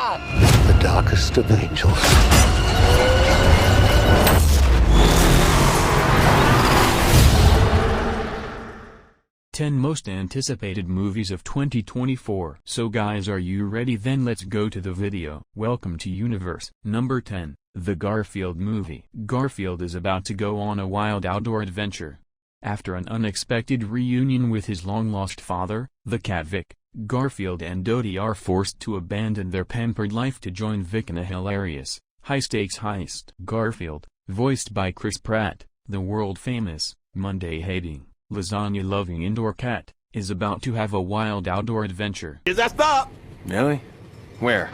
The darkest of angels. 10 most anticipated movies of 2024. So guys, are you ready? Then let's go to the video. Welcome to Universe. Number 10, The Garfield Movie. Garfield is about to go on a wild outdoor adventure. After an unexpected reunion with his long-lost father, the cat Vic, Garfield and Dodie are forced to abandon their pampered life to join Vic in a hilarious, high-stakes heist. Garfield, voiced by Chris Pratt, the world-famous, Monday-hating, lasagna-loving indoor cat, is about to have a wild outdoor adventure. Is that stop? Really? Where?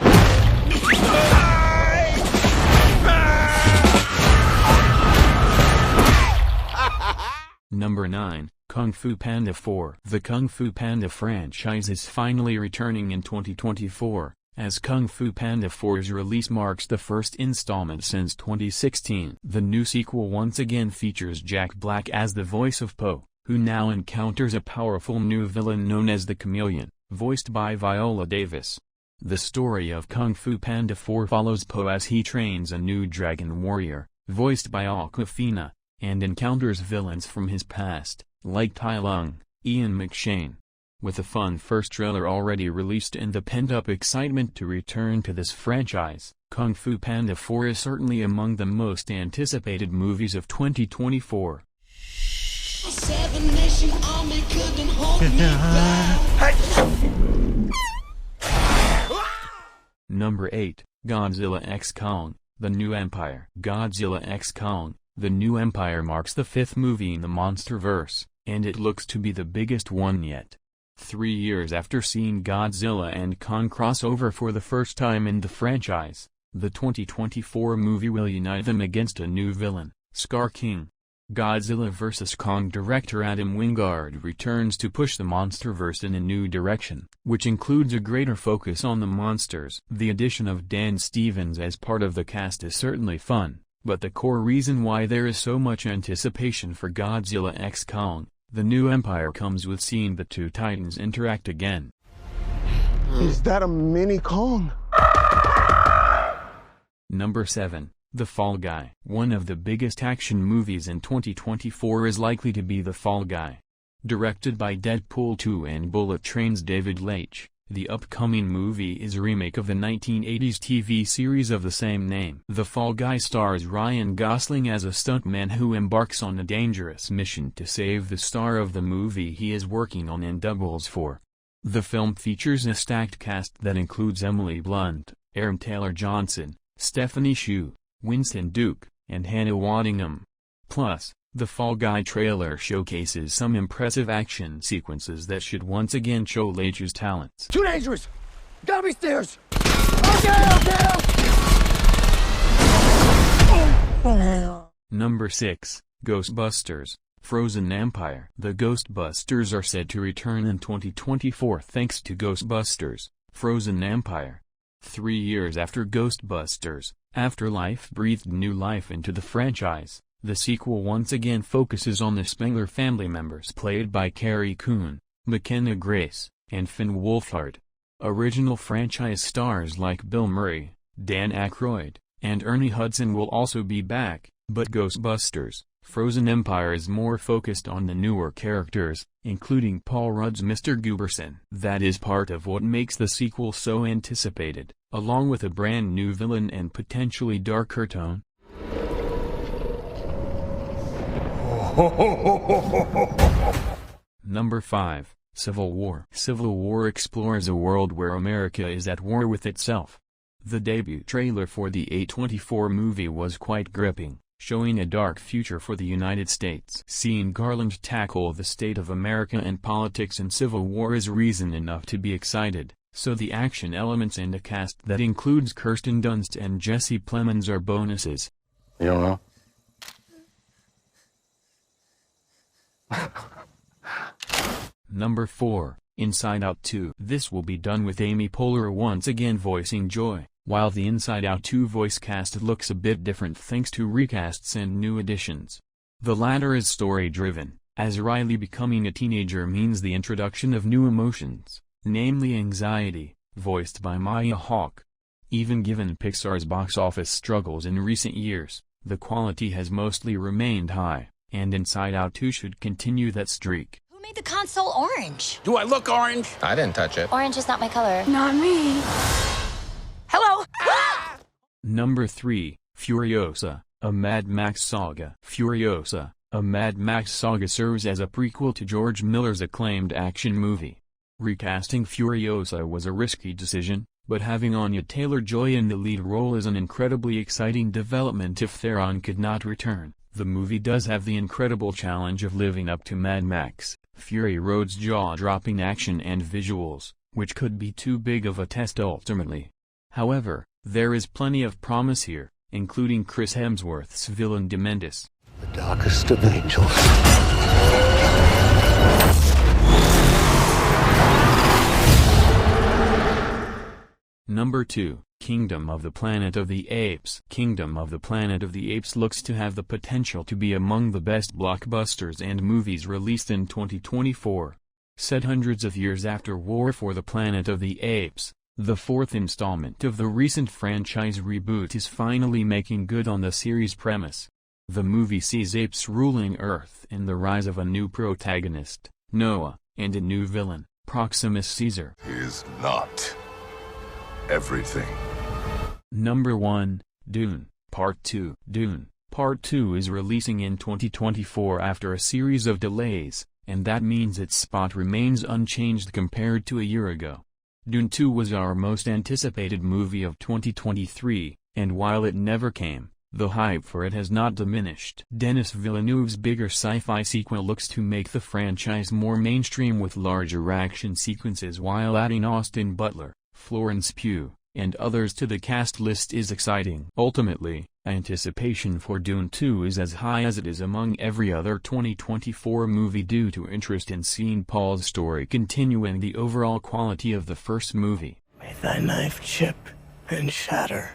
Number 9, Kung Fu Panda 4. The Kung Fu Panda franchise is finally returning in 2024, as Kung Fu Panda 4's release marks the first installment since 2016. The new sequel once again features Jack Black as the voice of Po, who now encounters a powerful new villain known as the Chameleon, voiced by Viola Davis. The story of Kung Fu Panda 4 follows Po as he trains a new dragon warrior, voiced by Awkwafina, and encounters villains from his past, like Tai Lung, Ian McShane. With a fun first trailer already released and the pent-up excitement to return to this franchise, Kung Fu Panda 4 is certainly among the most anticipated movies of 2024. Number 8, Godzilla x Kong, The New Empire. Godzilla x Kong, The New Empire marks the 5th movie in the MonsterVerse, and it looks to be the biggest one yet. 3 years after seeing Godzilla and Kong cross over for the first time in the franchise, the 2024 movie will unite them against a new villain, Scar King. Godzilla vs. Kong director Adam Wingard returns to push the MonsterVerse in a new direction, which includes a greater focus on the monsters. The addition of Dan Stevens as part of the cast is certainly fun, but the core reason why there is so much anticipation for Godzilla x Kong, The New Empire, comes with seeing the two titans interact again. Is that a mini Kong? Number 7, The Fall Guy. One of the biggest action movies in 2024 is likely to be The Fall Guy. Directed by Deadpool 2 and Bullet Train's David Leitch, the upcoming movie is a remake of the 1980s TV series of the same name. The Fall Guy stars Ryan Gosling as a stuntman who embarks on a dangerous mission to save the star of the movie he is working on and doubles for. The film features a stacked cast that includes Emily Blunt, Aaron Taylor-Johnson, Stephanie Hsu, Winston Duke, and Hannah Waddingham. Plus, the Fall Guy trailer showcases some impressive action sequences that should once again show Leitch's talents. Too dangerous! Gotta be stairs! Okay! Number 6, Ghostbusters, Frozen Empire. The Ghostbusters are said to return in 2024 thanks to Ghostbusters, Frozen Empire. 3 years after Ghostbusters, Afterlife breathed new life into the franchise. The sequel once again focuses on the Spengler family members played by Carrie Coon, McKenna Grace, and Finn Wolfhard. Original franchise stars like Bill Murray, Dan Aykroyd, and Ernie Hudson will also be back, but Ghostbusters, Frozen Empire is more focused on the newer characters, including Paul Rudd's Mr. Gooberson. That is part of what makes the sequel so anticipated, along with a brand new villain and potentially darker tone. Number 5, Civil War. Civil War explores a world where America is at war with itself. The debut trailer for the A24 movie was quite gripping, showing a dark future for the United States. Seeing Garland tackle the state of America and politics in Civil War is reason enough to be excited, so the action elements and a cast that includes Kirsten Dunst and Jesse Plemons are bonuses. You don't know? Number 4, Inside Out 2. This will be done with Amy Poehler once again voicing Joy, while the Inside Out 2 voice cast looks a bit different thanks to recasts and new additions. The latter is story-driven, as Riley becoming a teenager means the introduction of new emotions, namely anxiety, voiced by Maya Hawke. Even given Pixar's box office struggles in recent years, the quality has mostly remained high, and Inside Out 2 should continue that streak. Who made the console orange? Do I look orange? I didn't touch it. Orange is not my color. Not me. Hello? Number 3, Furiosa, a Mad Max Saga. Furiosa, a Mad Max Saga serves as a prequel to George Miller's acclaimed action movie. Recasting Furiosa was a risky decision, but having Anya Taylor-Joy in the lead role is an incredibly exciting development if Theron could not return. The movie does have the incredible challenge of living up to Mad Max, Fury Road's jaw-dropping action and visuals, which could be too big of a test ultimately. However, there is plenty of promise here, including Chris Hemsworth's villain Dementis. The darkest of angels. Number 2, Kingdom of the Planet of the Apes. Kingdom of the Planet of the Apes looks to have the potential to be among the best blockbusters and movies released in 2024. Set hundreds of years after War for the Planet of the Apes, the fourth installment of the recent franchise reboot is finally making good on the series' premise. The movie sees apes ruling Earth and the rise of a new protagonist, Noah, and a new villain, Proximus Caesar. Is not everything. Number 1, Dune, Part 2. Dune, Part 2 is releasing in 2024 after a series of delays, and that means its spot remains unchanged compared to a year ago. Dune 2 was our most anticipated movie of 2023, and while it never came, the hype for it has not diminished. Denis Villeneuve's bigger sci-fi sequel looks to make the franchise more mainstream with larger action sequences while adding Austin Butler, Florence Pugh, and others to the cast list is exciting. Ultimately, anticipation for Dune 2 is as high as it is among every other 2024 movie due to interest in seeing Paul's story continue and the overall quality of the first movie. May thy knife chip and shatter.